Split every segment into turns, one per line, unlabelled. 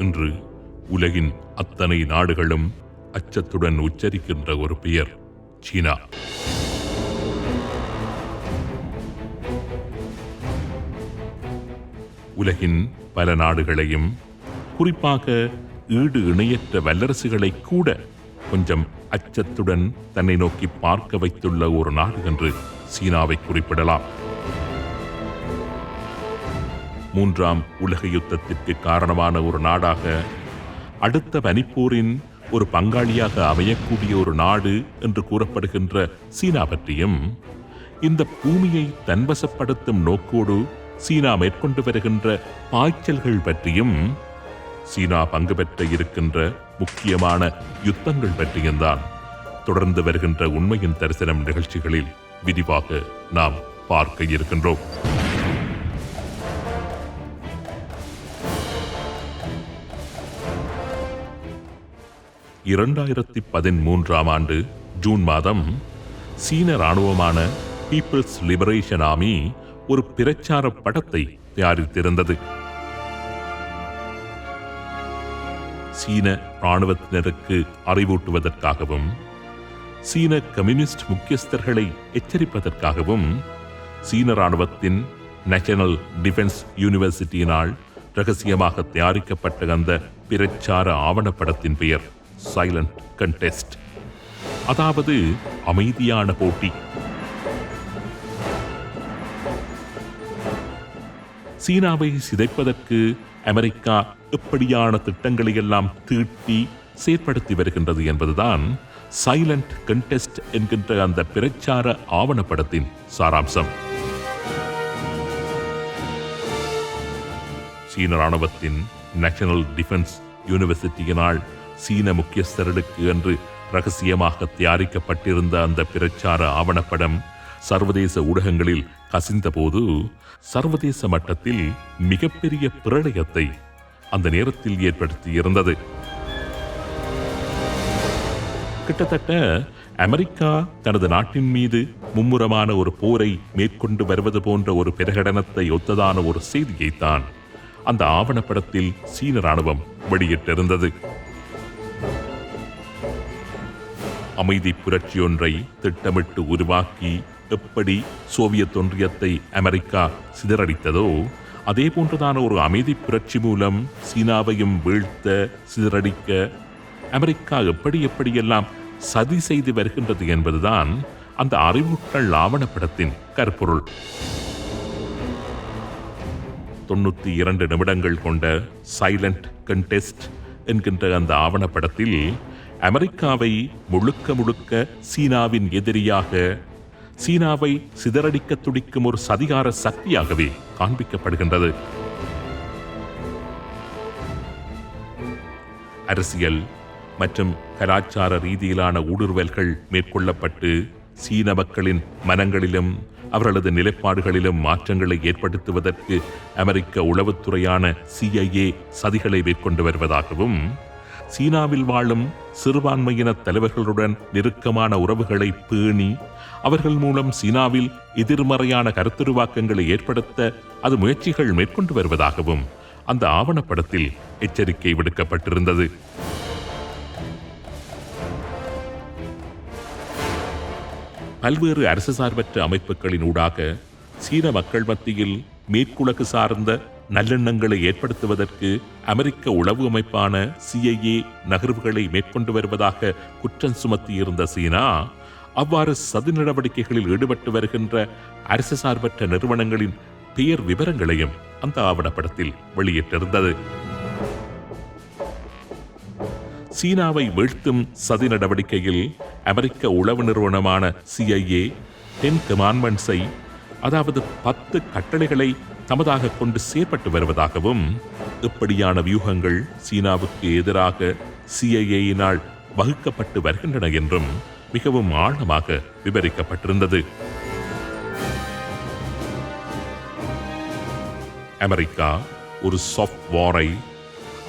இன்று உலகின் அத்தனை நாடுகளும் அச்சத்துடன் உச்சரிக்கின்ற ஒரு பெயர் சீனா. உலகின் பல நாடுகளையும், குறிப்பாக ஈடு இணையற்ற வல்லரசுகளை கூட கொஞ்சம் அச்சத்துடன் தன்னை நோக்கி பார்க்க வைத்துள்ள ஒரு நாடு என்று சீனாவை குறிப்பிடலாம். 3ஆம் உலக யுத்தத்திற்கு காரணமான ஒரு நாடாக, அடுத்த பனிப்போரின் ஒரு பங்காளியாக அமையக்கூடிய ஒரு நாடு என்று கூறப்படுகின்ற சீனா பற்றியும், இந்த பூமியை தன்வசப்படுத்தும் நோக்கோடு சீனா மேற்கொண்டு வருகின்ற பாய்ச்சல்கள் பற்றியும், சீனா பங்கு பெற்ற இருக்கின்ற முக்கியமான யுத்தங்கள் பற்றியும் தான் தொடர்ந்து வருகின்ற உண்மையின் தரிசனம் நிகழ்ச்சிகளில் விரிவாக நாம் பார்க்க இருக்கின்றோம். இரண்டாயிரத்தி 13ஆம் ஆண்டு ஜூன் மாதம் சீன இராணுவமான பீப்பிள்ஸ் லிபரேஷன் ஆர்மி ஒரு பிரச்சார படத்தை தயாரித்திருந்தது. சீன இராணுவத்தினருக்கு அறிவூட்டுவதற்காகவும், சீன கம்யூனிஸ்ட் முக்கியஸ்தர்களை எச்சரிப்பதற்காகவும், சீன இராணுவத்தின் நேஷனல் டிஃபென்ஸ் யூனிவர்சிட்டியினால் ரகசியமாக தயாரிக்கப்பட்ட அந்த பிரச்சார ஆவணப்படத்தின் பெயர் சைலண்ட் கண்டெஸ்ட், அதாவது அமைதியான போட்டி. சீனாவை சிதைப்பதற்கு அமெரிக்கா எப்படியான திட்டங்களை எல்லாம் தீட்டி செயற்படுத்தி வருகின்றது என்பதுதான் சைலண்ட் கண்டெஸ்ட் என்கின்ற அந்த பிரச்சார ஆவணப்படத்தின் சாராம்சம். சீன இராணுவத்தின் நேஷனல் டிஃபென்ஸ் யூனிவர்சிட்டியினால் சீன முக்கியஸ்தர்களுக்கு என்று ரகசியமாக தயாரிக்கப்பட்டிருந்த அந்த பிரச்சார ஆவணப்படம் சர்வதேச ஊடகங்களில் கசிந்த போது சர்வதேச மட்டத்தில் மிகப்பெரிய பிரளயத்தை அந்த நேரத்தில் ஏற்படுத்தியிருந்தது. கிட்டத்தட்ட அமெரிக்கா தனது நாட்டின் மீது மும்முரமான ஒரு போரை மேற்கொண்டு வருவது போன்ற ஒரு பிரகடனத்தை ஒத்ததான ஒரு செய்தியைத்தான் அந்த ஆவணப்படத்தில் சீன இராணுவம் வெளியிட்டிருந்தது. அமைதி புரட்சி ஒன்றை திட்டமிட்டு உருவாக்கி எப்படி சோவியத் ஒன்றியத்தை அமெரிக்கா சிதறடித்ததோ, அதே போன்றதான ஒரு அமைதி புரட்சி மூலம் சீனாவையும் வீழ்த்த, சிதறடிக்க அமெரிக்கா எப்படியெல்லாம் சதி செய்து வருகின்றது என்பதுதான் அந்த அறிவுறுத்தல் ஆவணப்படத்தின் கருப்பொருள். 92 நிமிடங்கள் கொண்ட சைலண்ட் கண்டெஸ்ட் என்கின்ற அந்த ஆவணப்படத்தில் அமெரிக்காவை முழுக்க சீனாவின் எதிரியாக, சீனாவை சிதறடிக்க துடிக்கும் ஒரு சதிகார சக்தியாகவே காண்பிக்கப்படுகின்றது. அரசியல் மற்றும் கலாச்சார ரீதியிலான ஊடுருவல்கள் மேற்கொள்ளப்பட்டு சீன மக்களின் மனங்களிலும் அவர்களது நிலைப்பாடுகளிலும் மாற்றங்களை ஏற்படுத்துவதற்கு அமெரிக்க உளவுத்துறையான CIA சதிகளை மேற்கொண்டு வருவதாகவும், சீனாவில் வாழும் சிறுபான்மையின தலைவர்களுடன் நெருக்கமான உறவுகளை பேணி அவர்கள் மூலம் சீனாவில் எதிர்மறையான கருத்துருவாக்கங்களை ஏற்படுத்த அது முயற்சிகள் மேற்கொண்டு வருவதாகவும் அந்த ஆவணப்படத்தில் எச்சரிக்கை விடுக்கப்பட்டிருந்தது. பல்வேறு அரசு சார்பற்ற அமைப்புகளின் ஊடாக சீன மக்கள் மத்தியில் மேற்குலகு சார்ந்த நல்லெண்ணங்களை ஏற்படுத்துவதற்கு அமெரிக்க உளவு அமைப்பான CIA நகர்வுகளை மேற்கொண்டு வருவதாக குற்றம் சுமத்தியிருந்த சீனா, அவ்வாறு சதி நடவடிக்கைகளில் ஈடுபட்டு வருகின்ற அரசு சார்பற்ற நிறுவனங்களின் பெயர் விவரங்களையும் அந்த ஆவணப்படத்தில் வெளியிட்டிருந்தது. சீனாவை வீழ்த்தும் சதி நடவடிக்கையில் அமெரிக்க உளவு நிறுவனமான CIA 10 கமாண்ட்மெண்ட்ஸை, அதாவது 10 கட்டளைகளை தமதாக கொண்டு செயற்பட்டு வருவதாகவும், இப்படியான வியூகங்கள் சீனாவுக்கு எதிராக CIA-யினால் வகுக்கப்பட்டு வருகின்றன என்றும் மிகவும் ஆழமாக விவரிக்கப்பட்டிருந்தது. அமெரிக்கா ஒரு சாஃப்ட் வாரை,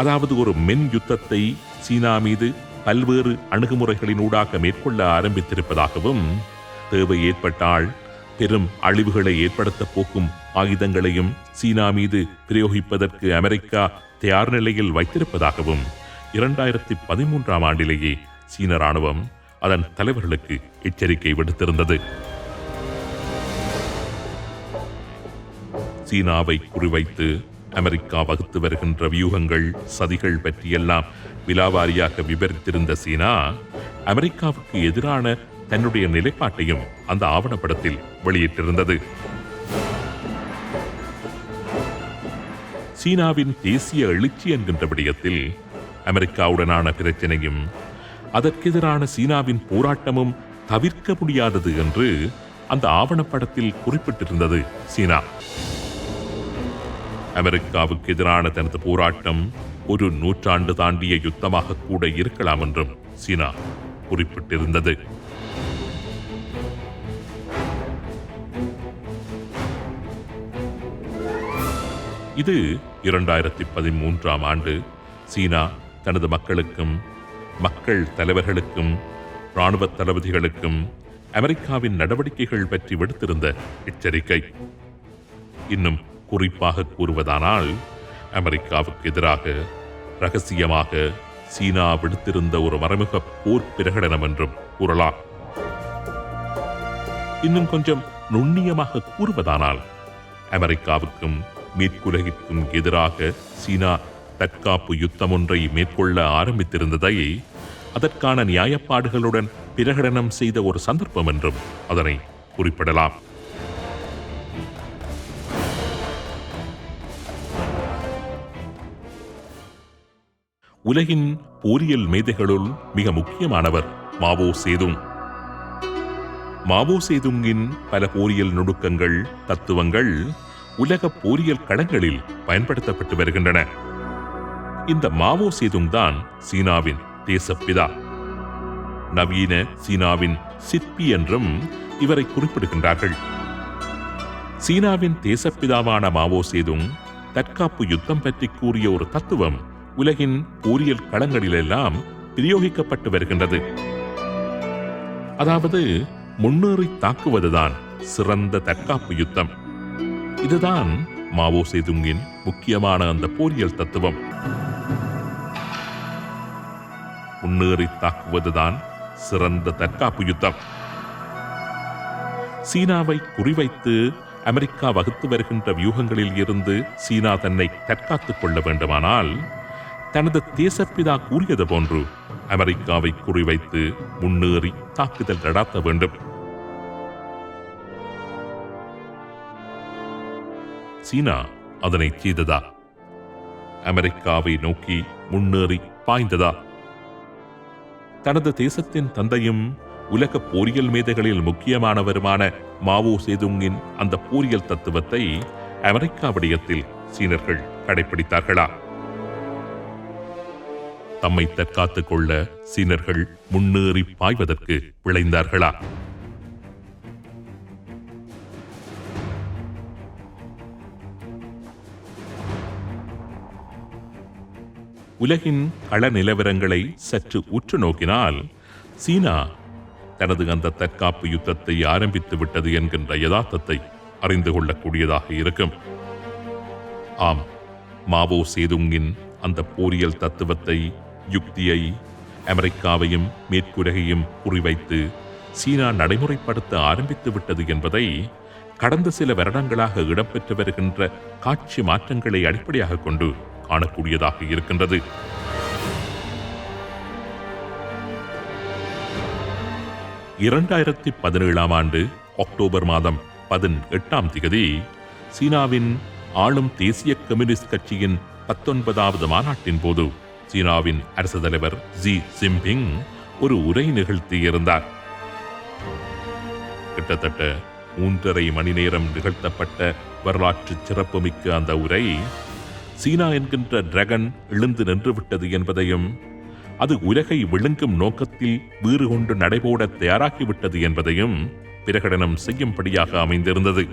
அதாவது ஒரு மென் யுத்தத்தை சீனா மீது பல்வேறு அணுகுமுறைகளினூடாக மேற்கொள்ள ஆரம்பித்திருப்பதாகவும், தேவை ஏற்பட்டால் பெரும் அழிவுகளை ஏற்படுத்த போக்கும் ஆயுதங்களையும் சீனா மீது பிரயோகிப்பதற்கு அமெரிக்கா தயார் நிலையில் வைத்திருப்பதாகவும் 2013ஆம் ஆண்டிலேயே சீன ராணுவம் அதன் தலைவர்களுக்கு எச்சரிக்கை விடுத்திருந்தது. சீனாவை குறிவைத்து அமெரிக்கா வகுத்து வருகின்ற வியூகங்கள், சதிகள் பற்றியெல்லாம் விலாவாரியாக விவரித்திருந்த சீனா அமெரிக்காவுக்கு எதிரான தன்னுடைய நிலைப்பாட்டையும் அந்த ஆவணப்படத்தில் வெளியிட்டிருந்தது. சீனாவின் தேசிய எழுச்சி என்கின்ற விடயத்தில் அமெரிக்காவுடனான பிரச்சனையும் அதற்கெதிரான சீனாவின் போராட்டமும் தவிர்க்க முடியாதது என்று அந்த ஆவணப்படத்தில் குறிப்பிட்டிருந்தது சீனா. அமெரிக்காவுக்கு எதிரான தனது போராட்டம் ஒரு நூற்றாண்டு தாண்டிய யுத்தமாக கூட இருக்கலாம் என்றும் சீனா குறிப்பிட்டிருந்தது. இது 2013ஆம் ஆண்டு சீனா தனது மக்களுக்கும், மக்கள் தலைவர்களுக்கும், இராணுவ தளபதிகளுக்கும் அமெரிக்காவின் நடவடிக்கைகள் பற்றி விடுத்திருந்த எச்சரிக்கை. இன்னும் குறிப்பாக கூறுவதானால், அமெரிக்காவுக்கு எதிராக ரகசியமாக சீனா விடுத்திருந்த ஒரு மறைமுக போர் பிரகடனம் என்றும் கூறலாம். இன்னும் கொஞ்சம் நுண்ணியமாக கூறுவதானால், அமெரிக்காவுக்கும் மேற்குலகிற்கும் எதிராக சீனா தற்காப்பு யுத்தம் ஒன்றை மேற்கொள்ள ஆரம்பித்திருந்ததை அதற்கான நியாயப்பாடுகளுடன் பிரகடனம் செய்த ஒரு சந்தர்ப்பம் என்றும் அதனை குறிப்பிடலாம். உலகின் போரியல் மேதைகளுள் மிக முக்கியமானவர் மாவோ சேதுங். மாவோ சேதுங்கின் பல போரியல் நுணுக்கங்கள், தத்துவங்கள் உலக போரியல் களங்களில் பயன்படுத்தப்பட்டு வருகின்றன. இந்த மாவோ சேதுங் தான் சீனாவின் தேசப்பிதா. நவீன சீனாவின் சிற்பி என்றும் இவரை குறிப்பிடுகின்றார்கள். சீனாவின் தேசப்பிதாவான மாவோ சேதுங் தற்காப்பு யுத்தம் பற்றி கூறிய ஒரு தத்துவம் உலகின் போரியல் களங்களிலெல்லாம் பிரயோகிக்கப்பட்டு வருகின்றது. அதாவது, முன்னேறி தாக்குவதுதான் சிறந்த தற்காப்பு யுத்தம். இதுதான் மாவோ சேதுங்கின் முக்கியமான அந்த போரியல் தத்துவம். முன்னேறி தாக்குவதுதான் சிறந்த தற்காப்பு யுத்தம். சீனாவை குறிவைத்து அமெரிக்கா வகுத்து வருகின்ற வியூகங்களில் இருந்து சீனா தன்னை தற்காத்துக் கொள்ள வேண்டுமானால், தனது தேசப்பிதா கூறியது போன்று அமெரிக்காவை குறிவைத்து முன்னேறி தாக்குதல் நடாத்த வேண்டும். சீனா அதனை செய்ததா? அமெரிக்காவை நோக்கி முன்னேறி பாய்ந்ததா? தனது தேசத்தின் தந்தையும் உலக போரியல் மேதைகளில் முக்கியமானவருமான மாவோ சேதுங்கின் அந்த போரியல் தத்துவத்தை அமெரிக்கா விடயத்தில் சீனர்கள் கடைபிடித்தார்களா? தம்மை தற்காத்துக் கொள்ள சீனர்கள் முன்னேறி பாய்வதற்கு விளைந்தார்களா? உலகின் கள நிலவரங்களை சற்று உற்று நோக்கினால், சீனா தனது அந்த தற்காப்பு யுத்தத்தை ஆரம்பித்து விட்டது என்கின்ற யதார்த்தத்தை அறிந்து கொள்ளக்கூடியதாக இருக்கும். ஆம், மாவோ சேதுங்கின் அந்த போரியல் தத்துவத்தை, யுக்தியை அமெரிக்காவையும் மேற்குலகையும் குறிவைத்து சீனா நடைமுறைப்படுத்த ஆரம்பித்து விட்டது என்பதை கடந்த சில வருடங்களாக இடம்பெற்று வருகின்ற காட்சி மாற்றங்களை அடிப்படையாக கொண்டு காணக்கூடியதாக இருக்கின்றது. இரண்டாயிரத்தி 17ஆம் ஆண்டு அக்டோபர் மாதம் 18ஆம் தேதி சீனாவின் ஆளும் தேசிய கம்யூனிஸ்ட் கட்சியின் 19வது மாநாட்டின் போது சீனாவின் அரசு தலைவர் ஜி ஜின்பிங் ஒரு உரை நிகழ்த்தியிருந்தார். கிட்டத்தட்ட 3.5 மணி நேரம் நிகழ்த்தப்பட்ட வரலாற்று சிறப்புமிக்க அந்த உரை சீனா என்கின்ற டிராகன் எழுந்து நின்றுவிட்டது என்பதையும், அது உலகை விழுங்கும் நோக்கத்தில் வீறு கொண்டு நடைபோட தயாராகிவிட்டது என்பதையும் பிரகடனம் செய்யும்படியாக அமைந்திருந்தது.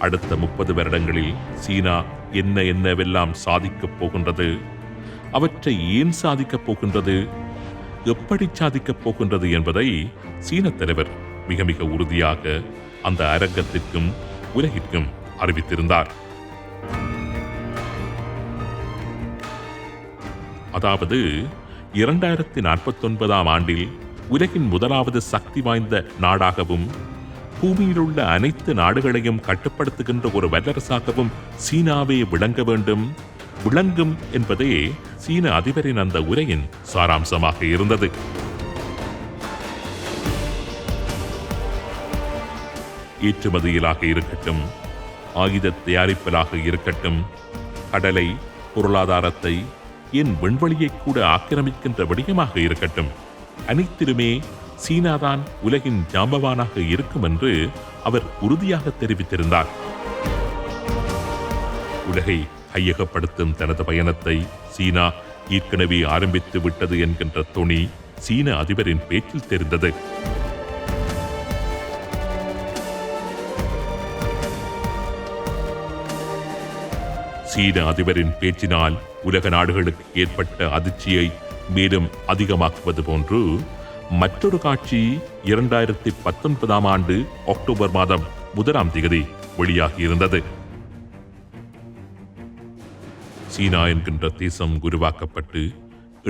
அடுத்த 30 வருடங்களில் சீனா என்னவெல்லாம் சாதிக்கப் போகின்றது, அவற்றை ஏன் சாதிக்கப் போகின்றது, எப்படி சாதிக்கப் போகின்றது என்பதை சீன தலைவர் மிக மிக உறுதியாக அந்த அரங்கத்திற்கும் உலகிற்கும் அறிவித்திருந்தார். அதாவது 2049 ஆண்டில் உலகின் முதலாவது சக்தி வாய்ந்த நாடாகவும் பூமியிலுள்ள அனைத்து நாடுகளையும் கட்டுப்படுத்துகின்ற ஒரு வல்லரசாகவும் சீனாவே விளங்க வேண்டும், விளங்கும் என்பதே சீன அதிபரின் அந்த உரையின் சாராம்சமாக இருந்தது. ஏற்றுமதியிலாக இருக்கட்டும், ஆயுத தயாரிப்பலாக இருக்கட்டும், கடலை, பொருளாதாரத்தை, என் விண்வெளியை கூட ஆக்கிரமிக்கின்ற விடயமாக இருக்கட்டும், அனைத்திலுமே சீனாதான் உலகின் ஜாம்பவானாக இருக்கும் என்று அவர் உறுதியாக தெரிவித்திருந்தார். உலகை கையகப்படுத்தும் தனது பயணத்தை சீனா ஏற்கனவே ஆரம்பித்து விட்டது என்கின்ற தொனி சீன அதிபரின் பேச்சில் தெரிந்தது. சீன அதிபரின் பேச்சினால் உலக நாடுகளுக்கு ஏற்பட்ட அதிர்ச்சியை மேலும் அதிகமாக்குவது போன்று மற்றொரு காட்சி 2019 ஆண்டு அக்டோபர் மாதம் 1 வெளியாகியிருந்தது. சீனா என்கின்ற தேசம் உருவாக்கப்பட்டு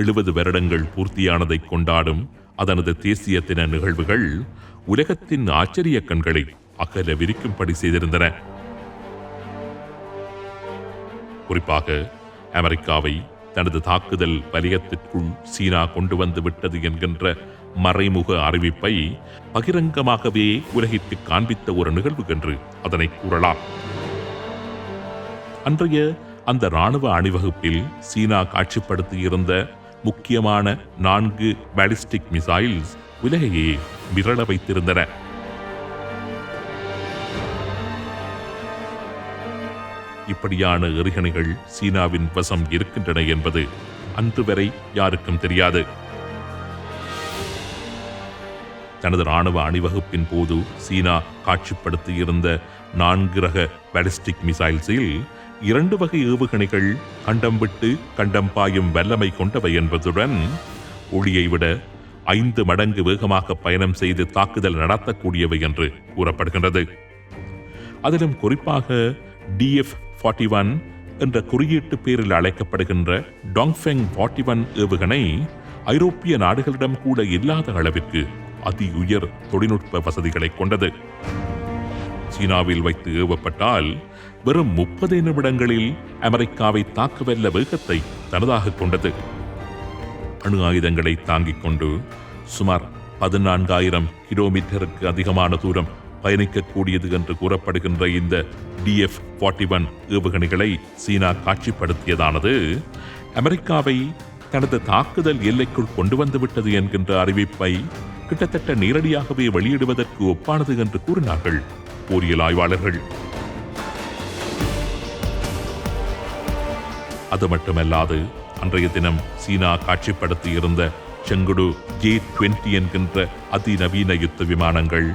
70 வருடங்கள் பூர்த்தியானதை கொண்டாடும் அதனது தேசிய தின நிகழ்வுகள் உலகத்தின் ஆச்சரிய கண்களை அகல விரிக்கும்படி செய்திருந்தன. குறிப்பாக அமெரிக்காவை தனது தாக்குதல் வலயத்திற்குள் சீனா கொண்டு வந்து விட்டது என்கின்ற மறைமுக அறிவிப்பை பகிரங்கமாகவே உலகிற்கு காண்பித்த ஒரு நிகழ்வு என்று அதனை கூறலாம். அன்றைய அந்த இராணுவ அணிவகுப்பில் சீனா காட்சிப்படுத்தியிருந்த முக்கியமான 4 பாலிஸ்டிக் மிசைல்ஸ் உலகையே மிரள வைத்திருந்தன. இப்படியான எறிகணைகள் சீனாவின் வசம் இருக்கின்றன என்பது அன்று வரை யாருக்கும் தெரியாது. தனது இராணுவ அணிவகுப்பின் போது சீனா காட்சிப்படுத்தியிருந்த 4 ரக பாலிஸ்டிக் மிசைல்ஸில் 2 வகை ஏவுகணைகள் கண்டம் விட்டு கண்டம் பாயும் வல்லமை கொண்டவை என்பதுடன் ஒளியை விட 5 மடங்கு வேகமாக பயணம் செய்து தாக்குதல் நடத்தக்கூடியவை என்று கூறப்படுகின்றது. அதிலும் குறிப்பாக DF-41 என்ற குறியீட்டு பேரில் அழைக்கப்படுகின்ற டாங்ஃபெங் 41 ஏவுகணை ஐரோப்பிய நாடுகளிடம் கூட இல்லாத அளவிற்கு அதி உயர் தொழில்நுட்ப வசதிகளை கொண்டது. சீனாவில் வைத்து ஏவப்பட்டால் வெறும் 30 நிமிடங்களில் அமெரிக்காவை தாக்கவல்ல வேகத்தை தனதாக கொண்டது. அணு ஆயுதங்களை தாங்கிக் கொண்டு சுமார் 14,000 கிலோமீட்டருக்கு அதிகமான தூரம் பயணிக்கக்கூடியது என்று கூறப்படுகின்ற இந்த DF-41 ஏவுகணைகளை சீனா காட்சிப்படுத்தியதானது அமெரிக்காவை தனது தாக்குதல் எல்லைக்குள் கொண்டு வந்துவிட்டது என்கின்ற அறிவிப்பை கிட்டத்தட்ட நேரடியாகவே வெளியிடுவதற்கு ஒப்பானது என்று கூறினார்கள் போரியல் ஆய்வாளர்கள். அது மட்டுமல்லாது அன்றைய தினம் சீனா காட்சிப்படுத்தியிருந்த செங்குடு J-20 என்கின்ற அதிநவீன யுத்த விமானங்கள்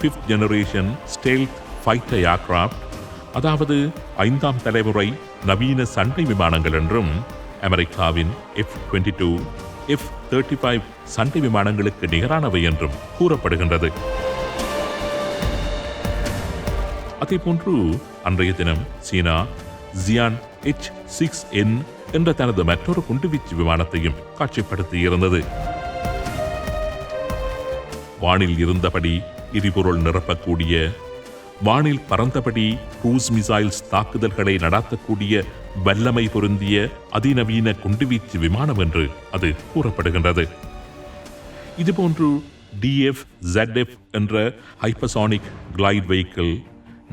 5th generation stealth fighter aircraft, அதாவது 5ஆம் தலைமுறை நவீன சண்டை விமானங்கள் என்றும் அமெரிக்காவின் F-22, F-35 சண்டை விமானங்களுக்கு நிகரானவை என்றும் கூறப்படுகின்றது. அதேபோன்று அன்றைய தினம் சீனா ஜியான் H-6N என்ற தனது மற்றொரு குண்டுவீச்சு விமானத்தையும் காட்சிப்படுத்தியிருந்தது. வானில் இருந்தபடி எரிபொருள் நிரப்பக்கூடிய, வானில் பறந்தபடி க்ரூஸ் மிசைல்ஸ் தாக்குதல்களை நடத்தக்கூடிய வல்லமை பொருந்திய அதிநவீன குண்டுவீச்சு விமானம் என்று அது கூறப்படுகின்றது. இதுபோன்று DF-ZF என்ற ஹைப்பர்சானிக் கிளைட் வெஹிக்கிள்,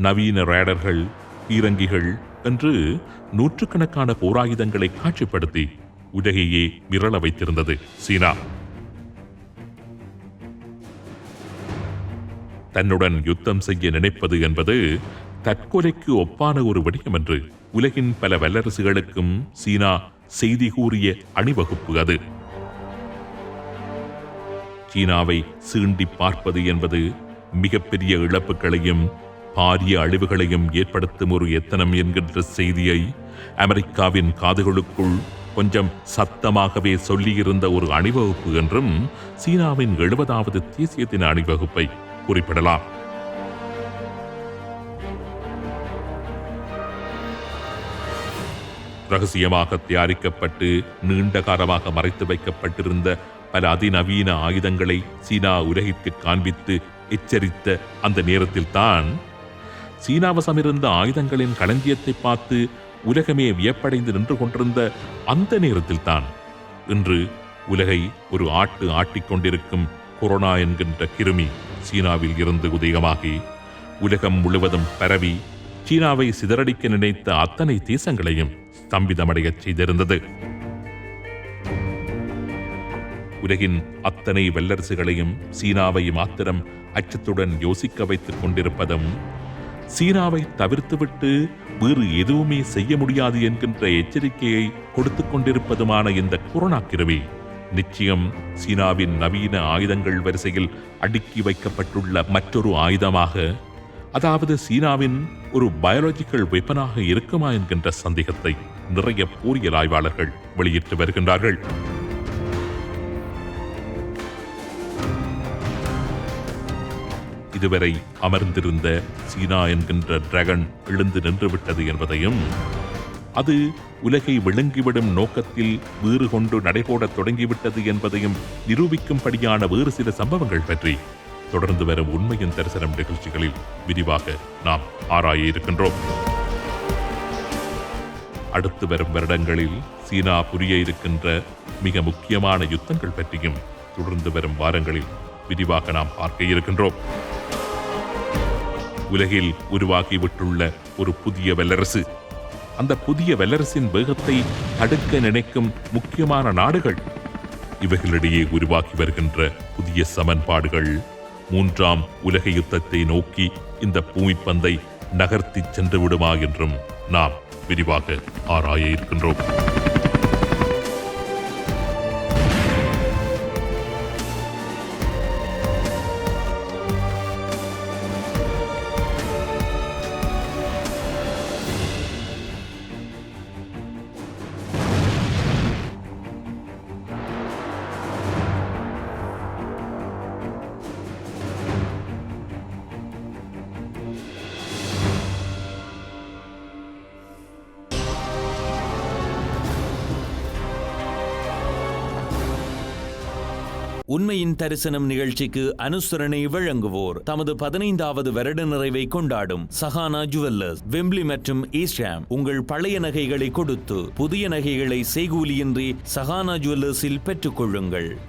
நவீன ரேடர்கள், பீரங்கிகள் என்று நூற்றுக்கணக்கான போராயுதங்களை காட்சிப்படுத்தி உலகையே மிரள வைத்திருந்தது சீனா. தன்னுடன் யுத்தம் செய்ய நினைப்பது என்பது தற்கொலைக்கு ஒப்பான ஒரு விடயம் என்று உலகின் பல வல்லரசுகளுக்கும் சீனா செய்தி கூறிய அணிவகுப்பு அது. சீனாவை சீண்டி பார்ப்பது என்பது மிகப்பெரிய இழப்புகளையும் பாரிய அழிவுகளையும் ஏற்படுத்தும் ஒரு எத்தனம் என்கின்ற செய்தியை அமெரிக்காவின் காதுகளுக்குள் கொஞ்சம் சத்தமாகவே சொல்லியிருந்த ஒரு அணிவகுப்பு என்றும் சீனாவின் 70வது தேசிய தின அணிவகுப்பை குறிப்பிடலாம். ரகசியமாக தயாரிக்கப்பட்டு நீண்ட காலமாக மறைத்து வைக்கப்பட்டிருந்த பல அதிநவீன ஆயுதங்களை சீனா உலகிற்கு காண்பித்து எச்சரித்த அந்த நேரத்தில்தான் சீனாவசம் இருந்த ஆயுதங்களின் களஞ்சியத்தை பார்த்து உலகமே வியப்படைந்து நின்று கொண்டிருந்த அந்த நேரத்தில்தான் இன்று உலகை ஒரு ஆட்டிக் கொண்டிருக்கும் கொரோனா என்கின்ற கிருமி சீனாவில் இருந்து உதயமாகி உலகம் முழுவதும் பரவி சீனாவை சிதறடிக்க நினைத்த அத்தனை தேசங்களையும் ஸ்தம்பிதமடையச் செய்திருந்தது. உலகின் அத்தனை வல்லரசுகளையும் சீனாவை மாத்திரம் அச்சத்துடன் யோசிக்க வைத்துக் கொண்டிருப்பதும், சீனாவை தவிர்த்துவிட்டு வேறு எதுவுமே செய்ய முடியாது என்கின்ற எச்சரிக்கையை கொடுத்துக் கொண்டிருப்பதுமான இந்த கொரோனா கிருமி நிச்சயம் சீனாவின் நவீன ஆயுதங்கள் வரிசையில் அடுக்கி வைக்கப்பட்டுள்ள மற்றொரு ஆயுதமாக, அதாவது சீனாவின் ஒரு பயாலஜிக்கல் வெப்பனாக இருக்குமா என்கின்ற சந்தேகத்தை நிறைய போரியல் ஆய்வாளர்கள் வெளியிட்டு வருகின்றார்கள். இதுவரை அமர்ந்திருந்த சீனா என்கின்ற டிராகன் எழுந்து நின்றுவிட்டது என்பதையும், அது உலகை விழுங்கிவிடும் நோக்கத்தில் வீறு கொண்டு நடைபோடத் தொடங்கிவிட்டது என்பதையும் நிரூபிக்கும்படியான வேறு சில சம்பவங்கள் பற்றி தொடர்ந்து வரும் உண்மையின் தரிசனம் நிகழ்ச்சிகளில் விரிவாக நாம் ஆராய இருக்கின்றோம். அடுத்து வரும் வருடங்களில் சீனா புரிய இருக்கின்ற மிக முக்கியமான யுத்தங்கள் பற்றியும் தொடர்ந்து வரும் வாரங்களில் விரிவாக நாம் பார்க்க இருக்கின்றோம். உலகில் உருவாகிவிட்டுள்ள ஒரு புதிய வல்லரசு, அந்த புதிய வல்லரசின் வேகத்தை தடுக்க நினைக்கும் முக்கியமான நாடுகள், இவைகளிடையே உருவாக்கி வருகின்ற புதிய சமன்பாடுகள் மூன்றாம் உலக யுத்தத்தை நோக்கி இந்த பூமிப்பந்தை நகர்த்தி சென்று விடுமா என்றும் நாம் விரிவாக ஆராய இருக்கின்றோம்.
உண்மையின் தரிசனம் நிகழ்ச்சிக்கு அனுசரணை வழங்குவோர் தமது 15வது வருட நிறைவை கொண்டாடும் சஹானா ஜுவல்லர்ஸ், வெம்ப்லி மற்றும் ஈஸ்டாம். உங்கள் பழைய நகைகளை கொடுத்து புதிய நகைகளை செய்கூலியின்றி சஹானா ஜுவல்லர்ஸில் பெற்றுக் கொள்ளுங்கள்.